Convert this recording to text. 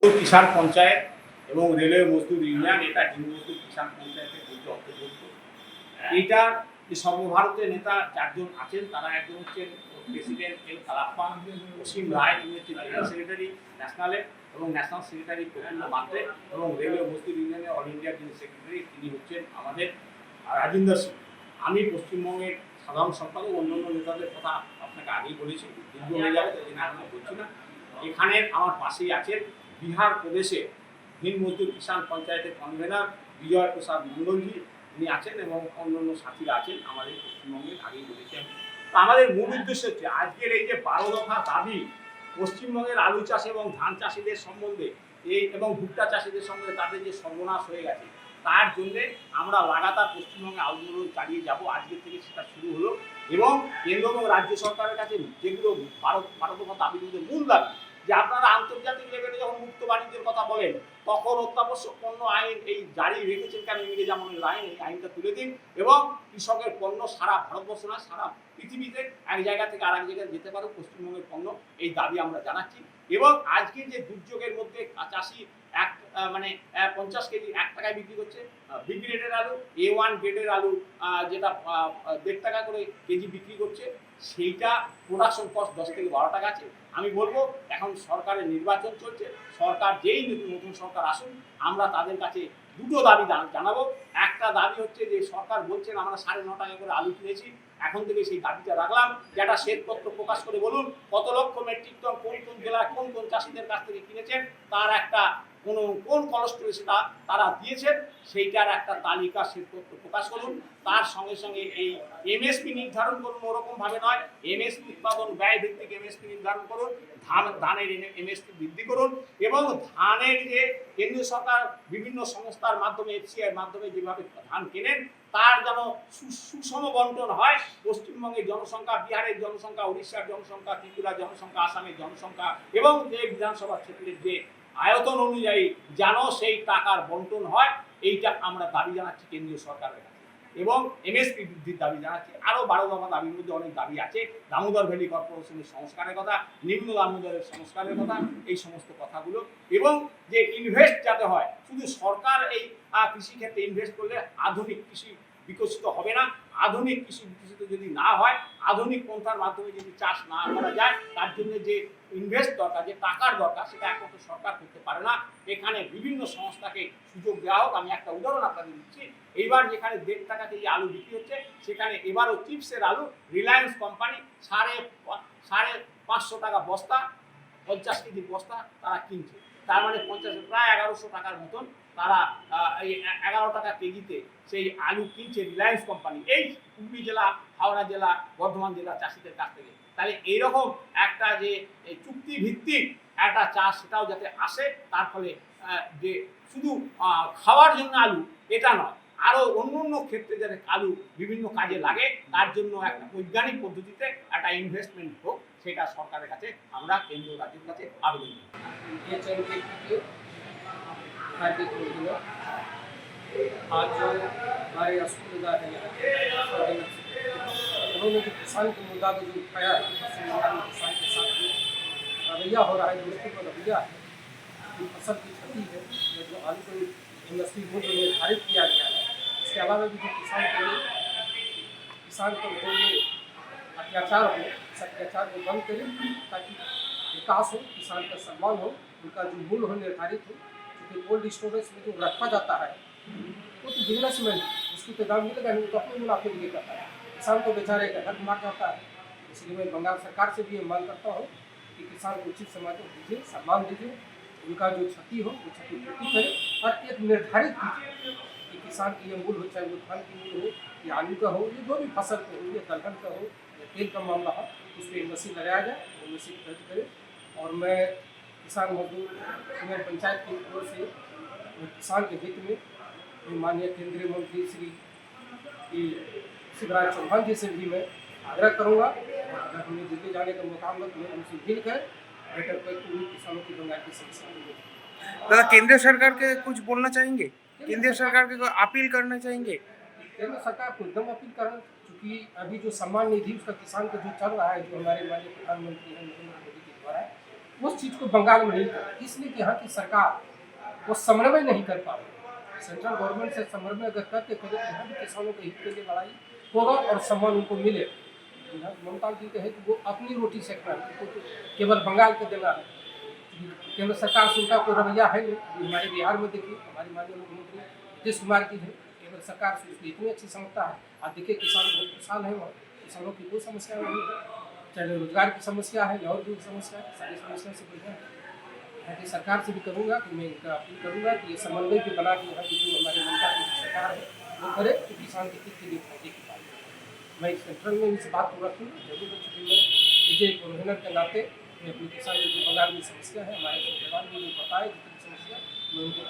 কিষাণ পঞ্চায়েত এবং রেলওয়ে মজদুর ইউনিয়ন এটা হিন্দু মজদুর কিষাণ পঞ্চায়েতের মধ্যে অন্তর্ভুক্ত। এইটার যে সর্বভারতীয় নেতা চারজন আছেন, তারা একজন হচ্ছেন প্রেসিডেন্ট এল কালাপ্পা, অসীম রায় তিনি হচ্ছেন জেনারেল সেক্রেটারি ন্যাশনালের, এবং ন্যাশনাল সেক্রেটারি প্রফুল্ল মাত্রে, এবং রেলওয়ে মজদুর ইউনিয়নের অল ইন্ডিয়ার যিনি সেক্রেটারি তিনি হচ্ছেন আমাদের রাজিন্দর সিং। আমি পশ্চিমবঙ্গের সাধারণ সম্পাদক, অন্যান্য নেতাদের কথা আপনাকে আগেই বলেছি, দীর্ঘ হয়ে যাবে তাই জন্য আমি বলছি না। এখানের আমার পাশেই আছেন বিহার প্রদেশে হিন্দ মজদুর কিষাণ পঞ্চায়েতের কনভেনার বিজয় প্রসাদ মন্ডলজি, তিনি আছেন, এবং অন্যান্য সাথীরা আছেন আমাদের পশ্চিমবঙ্গের, আগেই বলেছি আমি। তো আমাদের মূল উদ্দেশ্য হচ্ছে আজকের এই যে 12 দফা দাবি পশ্চিমবঙ্গের আলু চাষ এবং ধান চাষিদের সম্বন্ধে, এই এবং ভুট্টা চাষিদের সম্বন্ধে তাদের যে সর্বনাশ হয়ে গেছে, তার জন্যে আমরা লাগাতার পশ্চিমবঙ্গে আন্দোলন চালিয়ে যাব। আজকের থেকে সেটা শুরু হলো, এবং কেন্দ্র এবং রাজ্য সরকারের কাছে যেগুলো 12 দফা দাবির মধ্যে মূল দাবি, যে আপনারা আন্তর্জাতিক লেভেলে যখন মুক্ত বাণিজ্যের কথা বলেন তখন অত্যাবশ্যক পণ্য আইন এই জারি রেখেছেন কেন, ইংরেজ আমলের আইন, এই আইনটা তুলে দিন, এবং কৃষকের পণ্য সারা ভারতবর্ষ না সারা পৃথিবীতে এক জায়গা থেকে আর এক জায়গায় যেতে পারে পশ্চিমবঙ্গের পণ্য, এই দাবি আমরা জানাচ্ছি। এবং আজকে যে দুর্যোগের মধ্যে চাষি এক 50 কেজি 1 টাকায় বিক্রি করছে, বি গ্রেডের আলু, A1 গ্রেডের আলু যেটা 1.5 টাকা করে কেজি বিক্রি করছে, সেইটা প্রোডাকশন কস্ট 10 থেকে 12 টাকা আছে। আমি বলবো এখন সরকারের নির্বাচন চলছে, সরকার যেই নতুন সরকার আসুন, আমরা তাদের কাছে দুটো দাবি জানাবো। একটা দাবি হচ্ছে যে সরকার বলছেন আমরা 9.5 টাকা করে আলু কিনেছি, এখন থেকে সেই দাবিটা রাখলাম, যেটা শ্বেতপত্র প্রকাশ করে বলুন কত লক্ষ মেট্রিক টন কোন কোন জেলায় কোন কোন চাষিদের কাছ থেকে কিনেছেন, তার একটা কোন কলস্টরে সেটা তারা দিয়েছেন, সেইটার একটা তালিকা শ্বেতপত্র প্রকাশ করুন। তার সঙ্গে সঙ্গে এই এমএসপি নির্ধারণ করুন, ওরকম ভাবে নয়, এমএসপি উৎপাদন ব্যয় ভিত্তিক এমএসপি নির্ধারণ করুন, ধানের এমএসপি বৃদ্ধি করুন, এবং ধানের যে কেন্দ্রীয় সরকার বিভিন্ন সংস্থার মাধ্যমে এফসিআইয়ের মাধ্যমে যেভাবে ধান কেনেন, তার যেন সুষম বন্টন হয়। পশ্চিমবঙ্গের জনসংখ্যা, বিহারের জনসংখ্যা, উড়িষ্যার জনসংখ্যা, ত্রিপুরার জনসংখ্যা, আসামের জনসংখ্যা, এবং যে বিধানসভা ক্ষেত্রের যে আয়তন অনুযায়ী যেন সেই টাকার বন্টন হয়, এইটা আমরা দাবি জানাচ্ছি কেন্দ্রীয় সরকারের কাছে, এবং এমএসপি বৃদ্ধির দাবি জানাচ্ছি। আরও 12 দফা দাবির মধ্যে অনেক দাবি আছে, দামোদর ভ্যালি কর্পোরেশনের সংস্কারের কথা, নিম্ন দামোদরের সংস্কারের কথা, এই সমস্ত কথাগুলো, এবং যে ইনভেস্ট যাতে হয়, শুধু সরকার এই কৃষিক্ষেত্রে ইনভেস্ট করলে আধুনিক কৃষি বিকশিত হবে না। আধুনিক কৃষি বিকশিত যদি না হয়, আধুনিক পন্থার মাধ্যমে যদি চাষ না করা যায়, তার জন্য যে ইনভেস্ট দরকার, যে টাকার দরকার, সেটা একমাত্র সরকার করতে পারে না। এখানে বিভিন্ন সংস্থাকে সুযোগ দেওয়া হোক। আমি একটা উদাহরণ আপনাদের দিচ্ছি, এইবার যেখানে 1.5 টাকা কেজি আলু বিক্রি হচ্ছে, সেখানে এবারও চিপসের আলু রিলায়েন্স কোম্পানি 550 টাকা বস্তা, 50 কেজি বস্তা তারা কিনছে। তার মানে প্রায় 1100 টাকার মতন তারা এই 11 টাকা কেজিতে সেই আলু কিনছে রিলায়েন্স কোম্পানি, এই হুগলি জেলা, হাওড়া জেলা, বর্ধমান জেলা চাষিদের কাছ থেকে। তাহলে এইরকম একটা যে চুক্তি ভিত্তিক একটা চাষ, সেটাও যাতে আসে, তার ফলে যে শুধু খাওয়ার জন্য আলু এটা নয়, আরও অন্য ক্ষেত্রে যাতে আলু বিভিন্ন কাজে লাগে, তার জন্য একটা বৈজ্ঞানিক পদ্ধতিতে একটা ইনভেস্টমেন্ট হোক, সেটা সরকারের কাছে আমরা কেন্দ্রীয় রাজ্যের কাছে আবেদন করি। आज जो हमारे अस्पताल है उन्होंने जो किसान के मुद्दा को जो उठाया है, किसान के साथ जो रवैया हो रहा है, दोस्ती का रवैया है, जो फसल की क्षति है, जो आलू को एमएसपी मूल्य निर्धारित किया गया है, इसके अलावा भी जो किसान पर जो ये अत्याचार हो, इस अत्याचार को बंद करें ताकि विकास हो, किसान का सम्मान हो, उनका जो मूल्य हो निर्धारित हो। क्योंकि कोल्ड स्टोरेज में जो रखा जाता है वो तो बिजनेसमैन, उसको तो दाम मिलेगा नहीं, तो अपने मुनाफे के लिए करता है, किसान को बेचारे का हक मार जाता है। इसलिए मैं बंगाल सरकार से भी ये मांग करता हूँ कि किसान को उचित समाधान दीजिए, सम्मान दीजिए, उनका जो क्षति हो वो क्षति पूर्ति करें, और एक निर्धारित कीजिए कि किसान की ये मूल हो, चाहे वो धान की मूल हो या आलू का हो, या जो भी फसल का हो, या दलहन का हो, या तेल का मामला हो, उस पर एमएसपी लगाया जाए, एमएसपी दर्ज करें। और मैं किसान मजदूर यूनियन पंचायत की ओर से किसान के हित में माननीय केंद्रीय मंत्री श्री शिवराज चौहान जी से भी मैं आग्रह करूंगा, अगर हमें दिल्ली जाने का मौका मिला तो मैं उनसे मिलकर बेटर पर पूरी किसानों की बंगाल की समस्या। दादा, केंद्र सरकार के कुछ बोलना चाहेंगे? केंद्र सरकार के कोई अपील करना चाहेंगे? केंद्र सरकार को एकदम अपील करें, क्योंकि अभी जो सम्मान निधि उसका किसान का जो चल रहा है, जो हमारे माननीय प्रधानमंत्री हैं नरेंद्र मोदी के द्वारा, उस चीज़ को बंगाल में नहीं करती, इसलिए कि यहाँ की सरकार वो समन्वय नहीं कर पा रही। सेंट्रल गवर्नमेंट से समन्वय अगर करते तो यहाँ भी किसानों के हित के लिए लड़ाई होगा और सम्मान उनको मिले। ममता जी कहे कि वो अपनी रोटी सेकना है, उनको तो केवल बंगाल के देना है। केंद्र सरकार से उनका कोई रवैया है नहीं। अभी हमारे बिहार में देखिए, हमारी माननीय मुख्यमंत्री नीतीश कुमार की है, केंद्र सरकार से उसकी इतनी अच्छी समझता है। आप देखिए किसान बहुत खुशहाल है, वहाँ किसानों की कोई समस्या नहीं है, चाहे रोजगार की समस्या है या और भी समस्या है, सारी समस्या से बढ़िया है। यहाँ की सरकार से भी करूँगा कि मैं इनका अपील करूँगा कि ये समन्वय भी बना के यहाँ की जो हमारी ममता की सरकार है वो करे तो किसान के हित के लिए फायदे की बात है। मैं सेंट्रल में इस बात को रखूँगा जरूर, चूँकि मैं मुझे कन्वीनर के नाते मैं अपने किसान जो बंगाल में समस्या है, हमारे जवान भी बताए जितनी समस्या मैं उनको